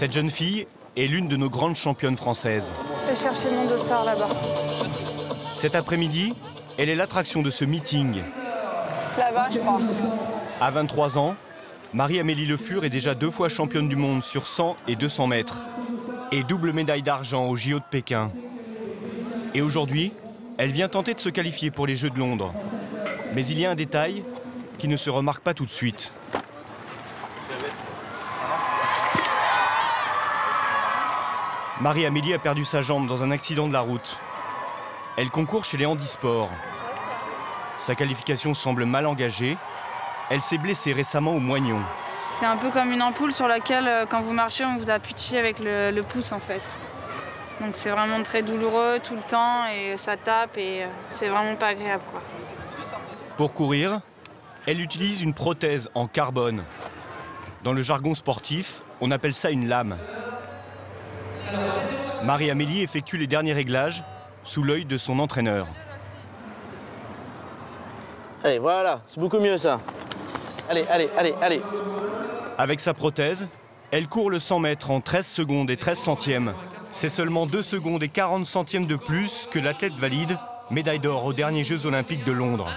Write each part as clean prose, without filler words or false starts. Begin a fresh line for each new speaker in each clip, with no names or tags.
Cette jeune fille est l'une de nos grandes championnes françaises.
Je vais chercher mon dossard là-bas.
Cet après-midi, elle est l'attraction de ce meeting.
Là-bas, je crois.
À 23 ans, Marie-Amélie Le Fur est déjà 2 fois championne du monde sur 100 et 200 mètres. Et double médaille d'argent aux JO de Pékin. Et aujourd'hui, elle vient tenter de se qualifier pour les Jeux de Londres. Mais il y a un détail qui ne se remarque pas tout de suite. Marie-Amélie a perdu sa jambe dans un accident de la route. Elle concourt chez les handisports. Sa qualification semble mal engagée. Elle s'est blessée récemment au moignon.
C'est un peu comme une ampoule sur laquelle, quand vous marchez, on vous appuie dessus avec le pouce en fait. Donc c'est vraiment très douloureux tout le temps et ça tape et c'est vraiment pas agréable, quoi.
Pour courir, elle utilise une prothèse en carbone. Dans le jargon sportif, on appelle ça une lame. Marie-Amélie effectue les derniers réglages sous l'œil de son entraîneur.
Allez, voilà, c'est beaucoup mieux ça. Allez, allez, allez, allez.
Avec sa prothèse, elle court le 100 mètres en 13 secondes et 13 centièmes. C'est seulement 2 secondes et 40 centièmes de plus que l'athlète valide, médaille d'or aux derniers Jeux Olympiques de Londres.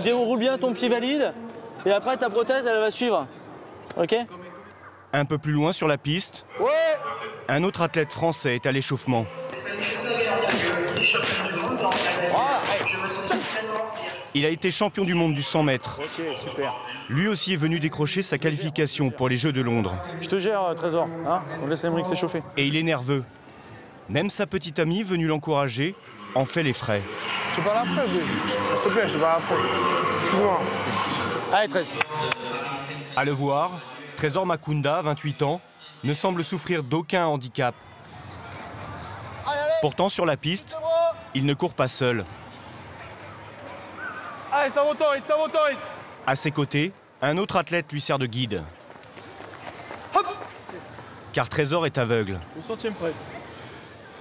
Déroule bien ton pied valide et après ta prothèse, elle va suivre. Ok?
Un peu plus loin sur la piste,
Ouais.
un autre athlète français est à l'échauffement. Il a été champion du monde du 100 mètres.
Ok, super.
Lui aussi est venu décrocher sa qualification pour les Jeux de Londres.
Je te gère, Trésor. Hein, on laisse Emmerich s'échauffer.
Et il est nerveux. Même sa petite amie venue l'encourager en fait les frais.
Je te parle après, s'il te plaît, je te parle après. Excuse-moi.
Allez, 13.
À le voir, Trésor Makunda, 28 ans, ne semble souffrir d'aucun handicap. Pourtant, sur la piste, il ne court pas seul.
Allez, ça va autorite, ça va autorite.
À ses côtés, un autre athlète lui sert de guide.
Hop.
Car Trésor est aveugle.
Au centième près.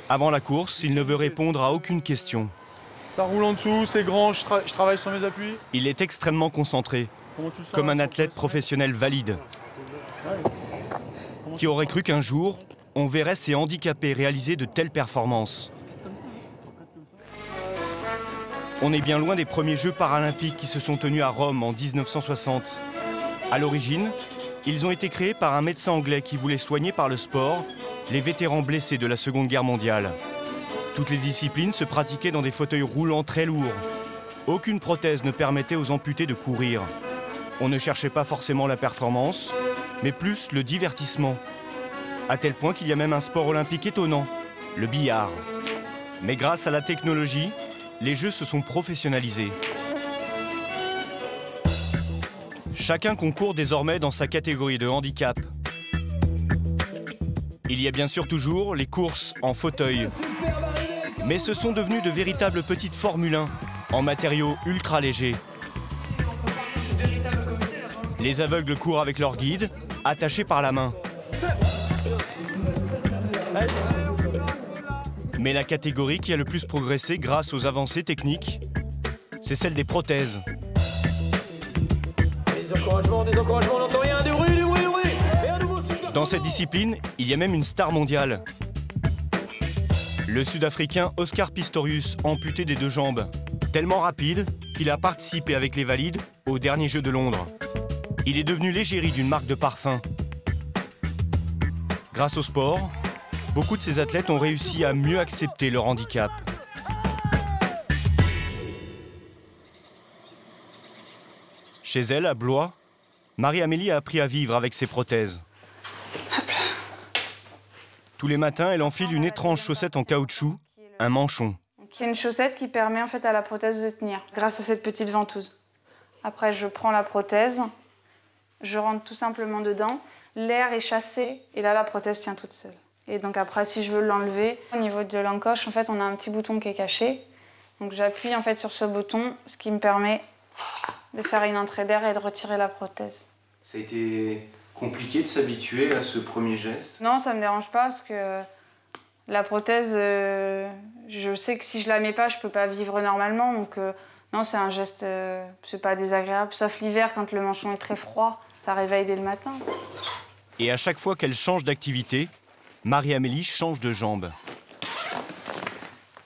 Avant la course, il ne veut répondre à aucune question.
Ça roule en dessous, c'est grand, je travaille sur mes appuis.
Il est extrêmement concentré,
Comment tu le sens,
comme
là,
un
sur
athlète
le
professionnel valide.
Ouais.
Qui aurait cru qu'un jour, on verrait ces handicapés réaliser de telles performances. On est bien loin des premiers Jeux paralympiques qui se sont tenus à Rome en 1960. À l'origine, ils ont été créés par un médecin anglais qui voulait soigner par le sport les vétérans blessés de la Seconde Guerre mondiale. Toutes les disciplines se pratiquaient dans des fauteuils roulants très lourds. Aucune prothèse ne permettait aux amputés de courir. On ne cherchait pas forcément la performance, mais plus le divertissement. À tel point qu'il y a même un sport olympique étonnant, le billard. Mais grâce à la technologie, les Jeux se sont professionnalisés. Chacun concourt désormais dans sa catégorie de handicap. Il y a bien sûr toujours les courses en fauteuil. Mais ce sont devenus de véritables petites Formule 1 en matériaux ultra légers. Les aveugles courent avec leur guide, attachés par la main. Mais la catégorie qui a le plus progressé grâce aux avancées techniques, c'est celle des prothèses.
Des encouragements, on n'entend rien, des bruits, des bruits, des bruits. Et un nouveau
Dans cette discipline, il y a même une star mondiale. Le Sud-Africain Oscar Pistorius, amputé des 2 jambes. Tellement rapide qu'il a participé avec les valides aux derniers Jeux de Londres. Il est devenu l'égérie d'une marque de parfum. Grâce au sport, beaucoup de ces athlètes ont réussi à mieux accepter leur handicap. Chez elle, à Blois, Marie-Amélie a appris à vivre avec ses prothèses. Tous les matins, elle enfile une étrange chaussette en caoutchouc, un manchon.
C'est une chaussette qui permet en fait à la prothèse de tenir, grâce à cette petite ventouse. Après, je prends la prothèse, je rentre tout simplement dedans, l'air est chassé, et là, la prothèse tient toute seule. Et donc après, si je veux l'enlever, au niveau de l'encoche, en fait, on a un petit bouton qui est caché. Donc j'appuie en fait sur ce bouton, ce qui me permet de faire une entrée d'air et de retirer la prothèse.
Ça a été compliqué de s'habituer à ce premier geste?
Non, ça me dérange pas parce que la prothèse, je sais que si je la mets pas, je peux pas vivre normalement. Donc non, c'est un geste, c'est pas désagréable. Sauf l'hiver, quand le manchon est très froid, ça réveille dès le matin.
Et à chaque fois qu'elle change d'activité, Marie-Amélie change de jambe.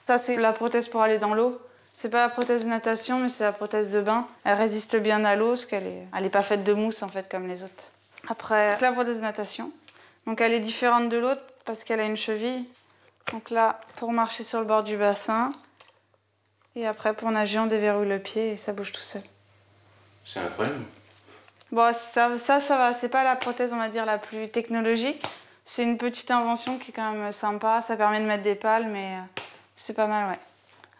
Ça, c'est la prothèse pour aller dans l'eau. C'est pas la prothèse de natation, mais c'est la prothèse de bain. Elle résiste bien à l'eau, parce qu'elle est pas faite de mousse, en fait, comme les autres. Après, la prothèse de natation. Donc, elle est différente de l'autre, parce qu'elle a une cheville. Donc là, pour marcher sur le bord du bassin. Et après, pour nager, on déverrouille le pied et ça bouge tout seul.
C'est incroyable.
Bon, ça va. C'est pas la prothèse, on va dire, la plus technologique. C'est une petite invention qui est quand même sympa. Ça permet de mettre des pales, mais c'est pas mal, ouais.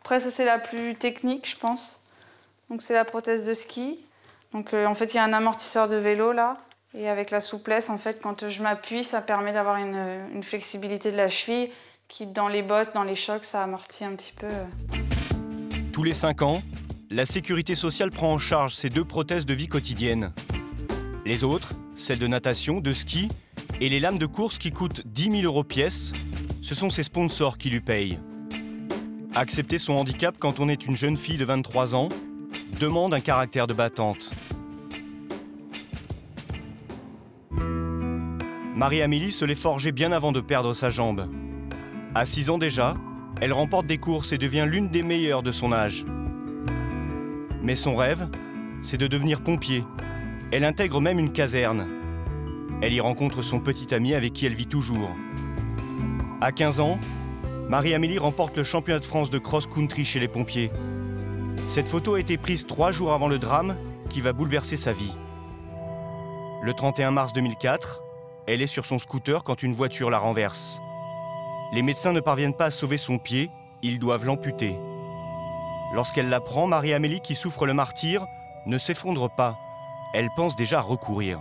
Après, ça, c'est la plus technique, je pense. Donc, c'est la prothèse de ski. Donc, en fait, il y a un amortisseur de vélo, là. Et avec la souplesse, en fait, quand je m'appuie, ça permet d'avoir une flexibilité de la cheville qui, dans les bosses, dans les chocs, ça amortit un petit peu.
Tous les 5 ans, la Sécurité sociale prend en charge ces 2 prothèses de vie quotidienne. Les autres, celles de natation, de ski et les lames de course qui coûtent 10 000 € pièce, ce sont ses sponsors qui lui payent. Accepter son handicap quand on est une jeune fille de 23 ans demande un caractère de battante. Marie-Amélie se l'est forgée bien avant de perdre sa jambe. À 6 ans déjà, elle remporte des courses et devient l'une des meilleures de son âge. Mais son rêve, c'est de devenir pompier. Elle intègre même une caserne. Elle y rencontre son petit ami avec qui elle vit toujours. À 15 ans, Marie-Amélie remporte le championnat de France de cross-country chez les pompiers. Cette photo a été prise 3 jours avant le drame qui va bouleverser sa vie. Le 31 mars 2004, elle est sur son scooter quand une voiture la renverse. Les médecins ne parviennent pas à sauver son pied, ils doivent l'amputer. Lorsqu'elle l'apprend, Marie-Amélie, qui souffre le martyre, ne s'effondre pas. Elle pense déjà à recourir.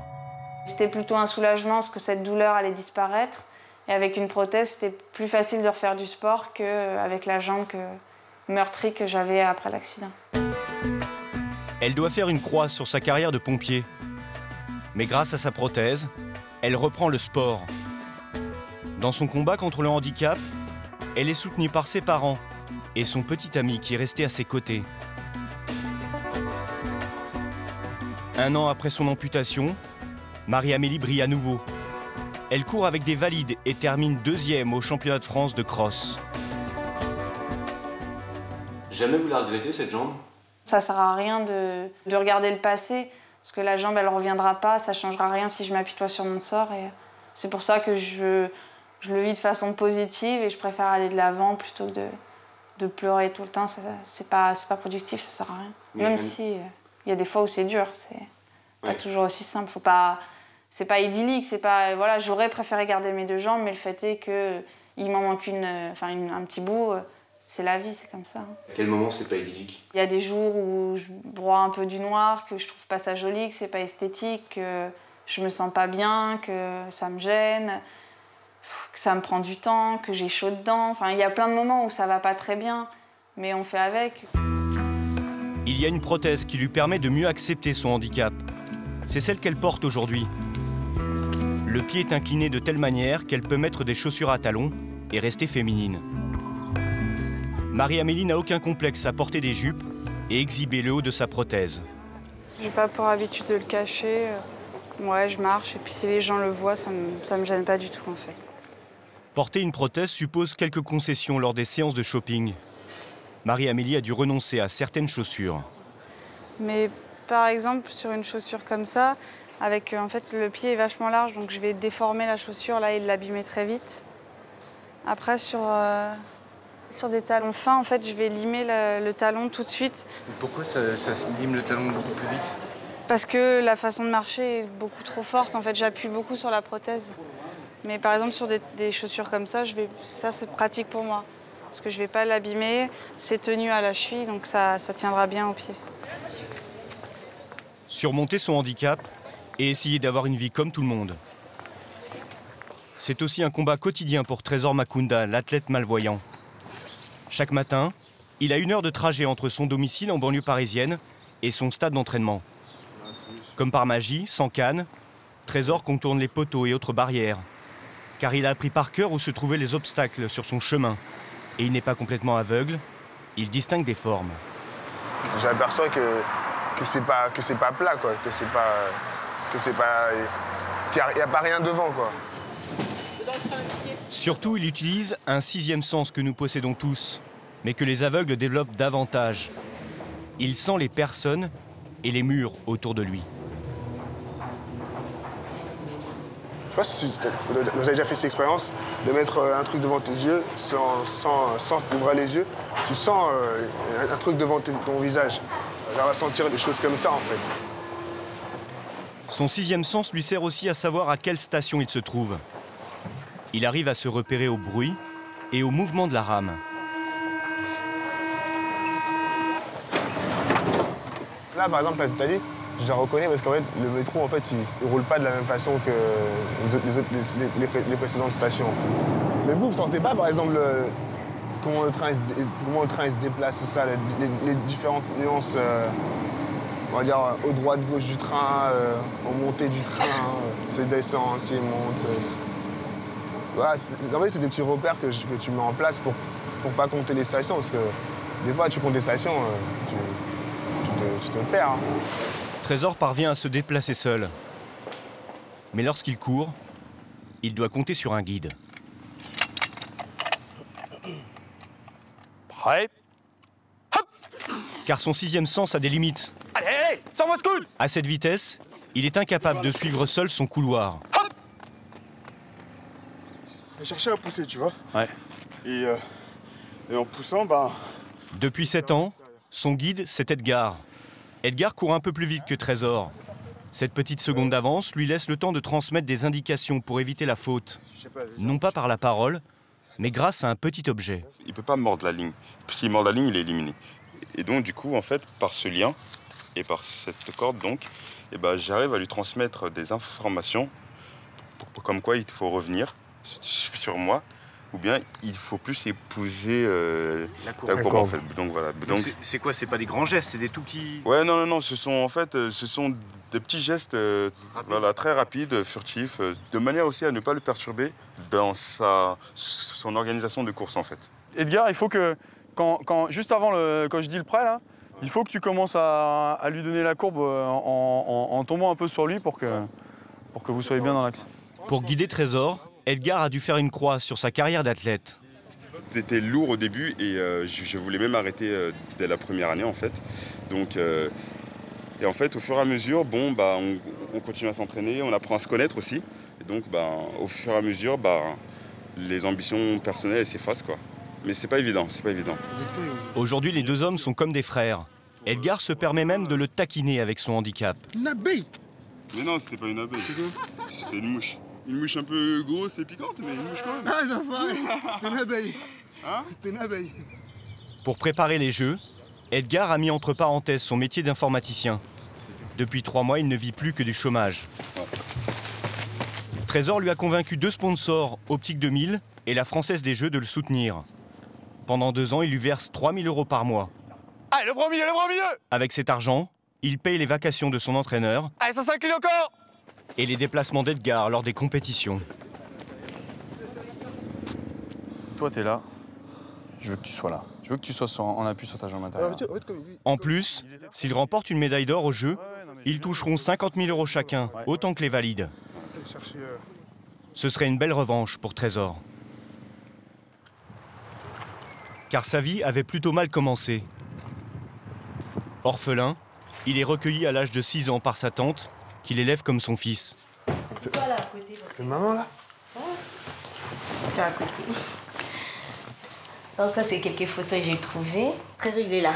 C'était plutôt un soulagement parce que cette douleur allait disparaître. Et avec une prothèse, c'était plus facile de refaire du sport qu'avec la jambe meurtrie que j'avais après l'accident.
Elle doit faire une croix sur sa carrière de pompier. Mais grâce à sa prothèse, elle reprend le sport. Dans son combat contre le handicap, elle est soutenue par ses parents et son petit ami qui est resté à ses côtés. 1 an après son amputation, Marie-Amélie brille à nouveau. Elle court avec des valides et termine 2e au championnat de France de cross.
Jamais vous la regrettez, cette jambe?
Ça sert à rien de regarder le passé, parce que la jambe, elle reviendra pas, ça changera rien si je m'apitoie sur mon sort. Et c'est pour ça que je le vis de façon positive et je préfère aller de l'avant plutôt que de pleurer tout le temps. C'est pas productif, ça sert à rien. Même si il y a des fois où c'est dur, c'est pas toujours aussi simple. C'est pas idyllique, voilà, j'aurais préféré garder mes 2 jambes, mais le fait est qu'il m'en manque un petit bout. C'est la vie, c'est comme ça.
À quel moment c'est pas idyllique?
Il y a des jours où je broie un peu du noir, que je trouve pas ça joli, que c'est pas esthétique, que je me sens pas bien, que ça me gêne, que ça me prend du temps, que j'ai chaud dedans. Enfin, il y a plein de moments où ça va pas très bien, mais on fait avec.
Il y a une prothèse qui lui permet de mieux accepter son handicap. C'est celle qu'elle porte aujourd'hui. Le pied est incliné de telle manière qu'elle peut mettre des chaussures à talons et rester féminine. Marie-Amélie n'a aucun complexe à porter des jupes et exhiber le haut de sa prothèse.
J'ai pas pour habitude de le cacher. Ouais, je marche et puis si les gens le voient, ça me gêne pas du tout en fait.
Porter une prothèse suppose quelques concessions lors des séances de shopping. Marie-Amélie a dû renoncer à certaines chaussures.
Mais par exemple, sur une chaussure comme ça, avec en fait le pied est vachement large, donc je vais déformer la chaussure là et l'abîmer très vite. Après sur des talons fins, en fait, je vais limer le talon tout de suite.
Pourquoi ça lime le talon beaucoup plus vite?
Parce que la façon de marcher est beaucoup trop forte. En fait, j'appuie beaucoup sur la prothèse. Mais par exemple, sur des chaussures comme ça, ça c'est pratique pour moi. Parce que je ne vais pas l'abîmer, c'est tenu à la cheville, donc ça tiendra bien au pied.
Surmonter son handicap et essayer d'avoir une vie comme tout le monde. C'est aussi un combat quotidien pour Trésor Makunda, l'athlète malvoyant. Chaque matin, il a 1 heure de trajet entre son domicile en banlieue parisienne et son stade d'entraînement. Comme par magie, sans canne, Trésor contourne les poteaux et autres barrières. Car il a appris par cœur où se trouvaient les obstacles sur son chemin. Et il n'est pas complètement aveugle, il distingue des formes.
J'aperçois que c'est pas plat, quoi. Que c'est pas qu'il n'y a pas rien devant, quoi.
Surtout, il utilise un sixième sens que nous possédons tous, mais que les aveugles développent davantage. Il sent les personnes et les murs autour de lui.
Je sais pas si vous avez déjà fait cette expérience de mettre un truc devant tes yeux sans ouvrir les yeux. Tu sens un truc devant ton visage. On va sentir des choses comme ça, en fait.
Son sixième sens lui sert aussi à savoir à quelle station il se trouve. Il arrive à se repérer au bruit et au mouvement de la rame.
Là, par exemple, Place d'Italie, je la reconnais parce qu'en fait, le métro, en fait, il roule pas de la même façon que les précédentes stations. Mais vous sentez pas, par exemple, comment le train se déplace, tout ça, les différentes nuances, on va dire, au droit, de gauche du train, aux montées du train, c'est descend, c'est monte. Voilà, en fait, c'est des petits repères que tu mets en place pour pas compter les stations, parce que des fois, tu comptes des stations, tu te perds. Hein.
Trésor parvient à se déplacer seul. Mais lorsqu'il court, il doit compter sur un guide.
Prêt? Hop!
Car son sixième sens a des limites.
Allez, allez, sans ce coude!
À cette vitesse, il est incapable de suivre seul son couloir.
Hop!
J'ai cherché à pousser, tu vois.
Ouais.
Et en poussant, bah...
Depuis 7 ans, son guide, c'est Edgar. Edgar court un peu plus vite que Trésor. Cette petite seconde d'avance lui laisse le temps de transmettre des indications pour éviter la faute. Non pas par la parole, mais grâce à un petit objet.
Il ne peut pas mordre la ligne. S'il mord la ligne, il est éliminé. Et donc, du coup, en fait, par ce lien et par cette corde, donc, eh ben, j'arrive à lui transmettre des informations comme quoi il faut revenir sur moi, ou bien il faut plus épouser la courbe, en fait. Donc, voilà. Donc,
c'est quoi? C'est pas des grands gestes, c'est des tout petits...
Ouais, non, ce sont des petits gestes voilà, très rapides, furtifs, de manière aussi à ne pas le perturber dans son organisation de course, en fait.
Edgar, il faut que, juste avant, quand je dis le prêt, là, il faut que tu commences à lui donner la courbe en tombant un peu sur lui pour que vous soyez bien dans l'axe.
Pour guider Trésor, Edgar a dû faire une croix sur sa carrière d'athlète.
C'était lourd au début et je voulais même arrêter dès la première année, en fait. Donc, et en fait, au fur et à mesure, bon, bah, on continue à s'entraîner, on apprend à se connaître aussi. Et donc, bah, au fur et à mesure, bah, les ambitions personnelles s'effacent, quoi. Mais c'est pas évident, c'est pas évident.
Aujourd'hui, les deux hommes sont comme des frères. Edgar se permet même de le taquiner avec son handicap.
Une abeille!
Mais non, c'était pas une abeille. C'était une mouche. Une mouche un peu grosse et piquante, mais une mouche quand même.
Ah, c'était une abeille. Hein? C'était une abeille.
Pour préparer les Jeux, Edgar a mis entre parenthèses son métier d'informaticien. Depuis 3 mois, il ne vit plus que du chômage. Trésor lui a convaincu 2 sponsors, Optique 2000 et la Française des Jeux, de le soutenir. Pendant 2 ans, il lui verse 3 000 € par mois.
Allez, le bras au milieu, le bras au milieu!
Avec cet argent, il paye les vacations de son entraîneur.
Allez, ça s'incline encore!
Et les déplacements d'Edgar lors des compétitions.
Toi, t'es là. Je veux que tu sois là. Je veux que tu sois en appui sur ta jambe intérieure.
En plus, s'ils remportent une médaille d'or au jeu, ils toucheront 50 000 € chacun, autant que les valides. Ce serait une belle revanche pour Trésor. Car sa vie avait plutôt mal commencé. Orphelin, il est recueilli à l'âge de 6 ans par sa tante, qui l'élève comme son fils.
C'est toi là à côté.
C'est maman là?
Ouais. C'est toi à côté. Donc ça, c'est quelques photos que j'ai trouvées. Trésor, il est là.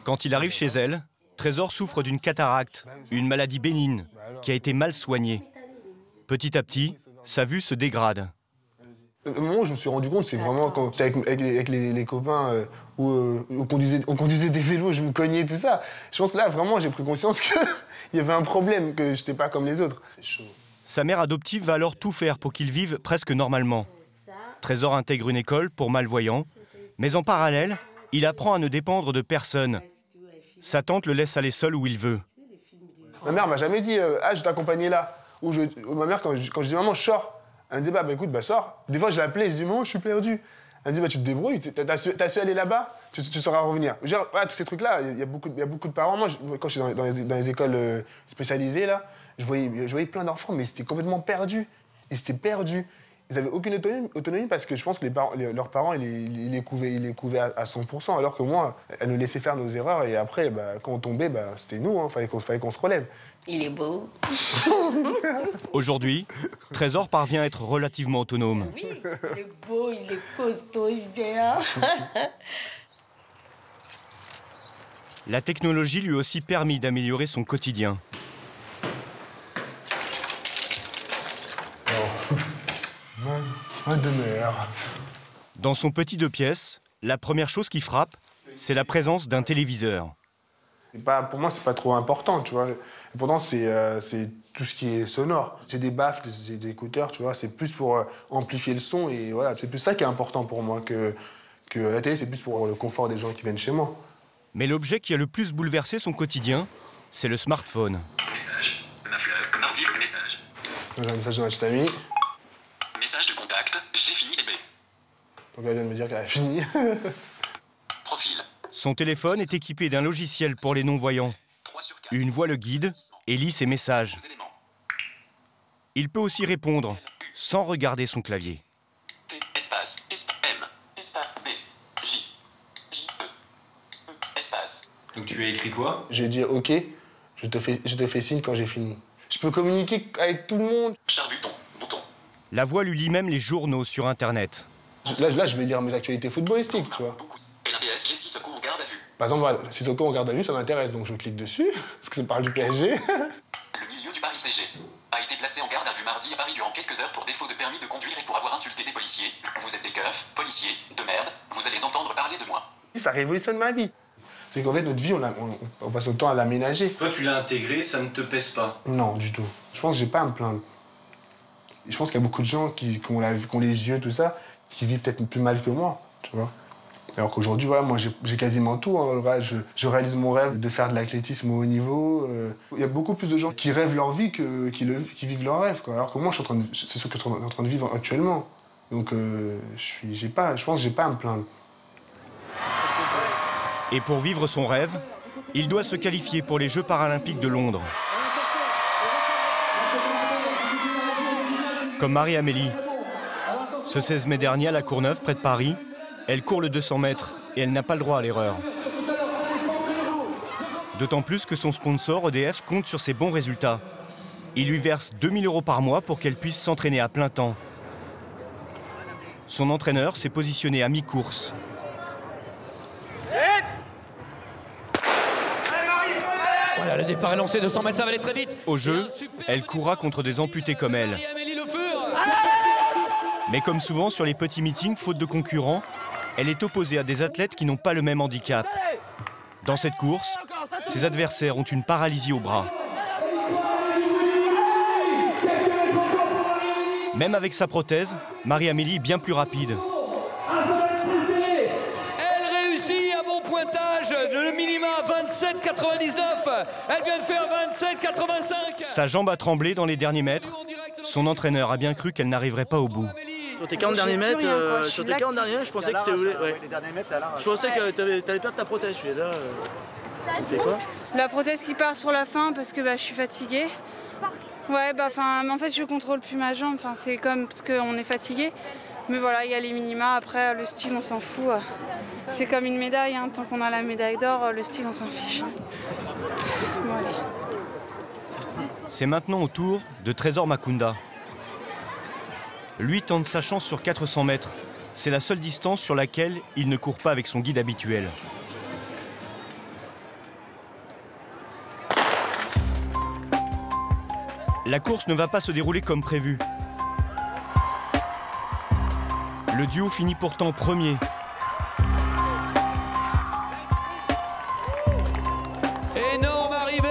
Quand il arrive chez elle, Trésor souffre d'une cataracte, une maladie bénigne, qui a été mal soignée. Petit à petit, sa vue se dégrade.
Le moment où je me suis rendu compte, c'est vraiment quand j'étais avec les copains où on conduisait des vélos, je me cognais, tout ça. Je pense que là, vraiment, j'ai pris conscience qu'il y avait un problème, que je n'étais pas comme les autres. C'est chaud.
Sa mère adoptive va alors tout faire pour qu'il vive presque normalement. Trésor intègre une école pour malvoyants, mais en parallèle, il apprend à ne dépendre de personne. Sa tante le laisse aller seul où il veut.
Ma mère m'a jamais dit « Ah, je vais t'accompagner là ». Ma mère, quand je dis « Maman, je sors », elle me dit « Bah écoute, bah sors ». Des fois, je l'appelais, je dis « Maman, je suis perdu ». Elle me dit « Bah tu te débrouilles, t'as su aller là-bas, tu sauras revenir ». Genre, voilà, tous ces trucs-là, il y a beaucoup de parents. Moi, quand je suis dans les écoles spécialisées, là, Je voyais plein d'enfants, mais c'était complètement perdu. Ils étaient perdus. Ils n'avaient aucune autonomie parce que je pense que leurs parents, ils les couvaient à 100%, alors que moi, elles nous laissaient faire nos erreurs et après, quand on tombait, c'était nous, hein, fallait qu'on se relève.
Il est beau.
Aujourd'hui, Trésor parvient à être relativement autonome.
Oui, il est beau, il est costaud, je dirais.
La technologie lui a aussi permis d'améliorer son quotidien. Dans son petit 2 pièces, la première chose qui frappe, c'est la présence d'un téléviseur.
Pour moi, c'est pas trop important, tu vois. Et pourtant, c'est tout ce qui est sonore. J'ai des baffles, des écouteurs, tu vois. C'est plus pour amplifier le son et voilà. C'est plus ça qui est important pour moi que la télé. C'est plus pour le confort des gens qui viennent chez moi.
Mais l'objet qui a le plus bouleversé son quotidien, c'est le smartphone.
Message. Ma fleur, comme ordi, message.
J'ai un message de ma petite amie.
Message de contact, j'ai fini les B.
Donc elle vient de me dire qu'elle a fini.
Profil.
Son téléphone est équipé d'un logiciel pour les non-voyants. Une voix le guide et lit ses messages. Il peut aussi répondre sans regarder son clavier.
T, espace, M, espace, B, J, J, E, espace.
Donc tu as écrit quoi?
J'ai dit OK, je te fais signe quand j'ai fini. Je peux communiquer avec tout le monde.
Char-bouton, bouton.
La voix lui lit même les journaux sur Internet.
Là, je vais lire mes actualités footballistiques, tu vois.
LRPS, Jessie Soko en garde à vue.
Par exemple, voilà, Sissoko en garde à vue, ça m'intéresse, donc je clique dessus, parce que ça parle du PSG.
Le milieu du Paris CG a été placé en garde à vue mardi à Paris durant quelques heures pour défaut de permis de conduire et pour avoir insulté des policiers. Vous êtes des keufs, policiers, de merde, vous allez entendre parler de moi.
Ça révolutionne ma vie. C'est qu'en fait, notre vie, on passe notre temps à l'aménager.
Toi, tu l'as intégré, ça ne te pèse pas?
Non, du tout. Je pense que j'ai pas à me plaindre. Je pense qu'il y a beaucoup de gens qui ont les yeux, tout ça, qui vivent peut-être plus mal que moi, tu vois. Alors qu'aujourd'hui, voilà, moi, j'ai quasiment tout. Hein. Voilà, je réalise mon rêve de faire de l'athlétisme au haut niveau. Il y a beaucoup plus de gens qui rêvent leur vie qui vivent leur rêve, quoi. Alors que moi, c'est ce que je suis en train de vivre actuellement. Donc, je pense que j'ai pas à me plaindre.
Et pour vivre son rêve, il doit se qualifier pour les Jeux paralympiques de Londres. Comme Marie-Amélie. Ce 16 mai dernier à la Courneuve, près de Paris, elle court le 200 mètres et elle n'a pas le droit à l'erreur. D'autant plus que son sponsor, EDF, compte sur ses bons résultats. Il lui verse 2 000 € par mois pour qu'elle puisse s'entraîner à plein temps. Son entraîneur s'est positionné à mi-course.
Voilà, le départ est lancé, 200 mètres, ça va aller très vite.
Au jeu, elle courra contre des amputés comme elle. Mais comme souvent sur les petits meetings, faute de concurrents, elle est opposée à des athlètes qui n'ont pas le même handicap. Dans cette course, ses adversaires ont une paralysie au bras. Même avec sa prothèse, Marie-Amélie est bien plus rapide.
Elle réussit à bon pointage, le minima 27,99. Elle vient de faire 27,85.
Sa jambe a tremblé dans les derniers mètres. Son entraîneur a bien cru qu'elle n'arriverait pas au bout.
Sur tes 40 derniers mètres, je pensais que tu voulais. Ouais. Je pensais que tu allais perdre ta prothèse. Je suis là. Tu fais quoi?
La prothèse qui part sur la fin parce que je suis fatiguée. Ouais, en fait, je contrôle plus ma jambe. C'est comme parce qu'on est fatigué. Mais voilà, il y a les minima. Après, le style, on s'en fout. C'est comme une médaille. Hein. Tant qu'on a la médaille d'or, le style, on s'en fiche. Bon, allez.
C'est maintenant au tour de Trésor Makunda. Lui tente sa chance sur 400 mètres. C'est la seule distance sur laquelle il ne court pas avec son guide habituel. La course ne va pas se dérouler comme prévu. Le duo finit pourtant premier.
Énorme arrivée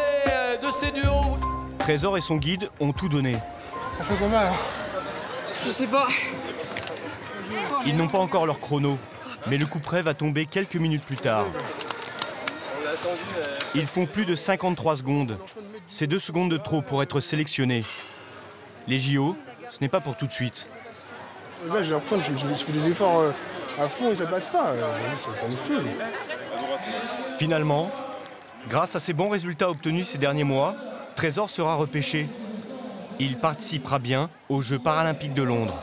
de ces duos.
Trésor et son guide ont tout donné.
Ça fait combien là?
Je sais pas.
Ils n'ont pas encore leur chrono, mais le couperet va tomber quelques minutes plus tard. Ils font plus de 53 secondes. C'est 2 secondes de trop pour être sélectionnés. Les JO, ce n'est pas pour tout de suite.
Là, j'ai l'impression que je fais des efforts à fond et ça passe pas. Ça me saoule.
Finalement, grâce à ses bons résultats obtenus ces derniers mois, Trésor sera repêché. Il participera bien aux Jeux paralympiques de Londres.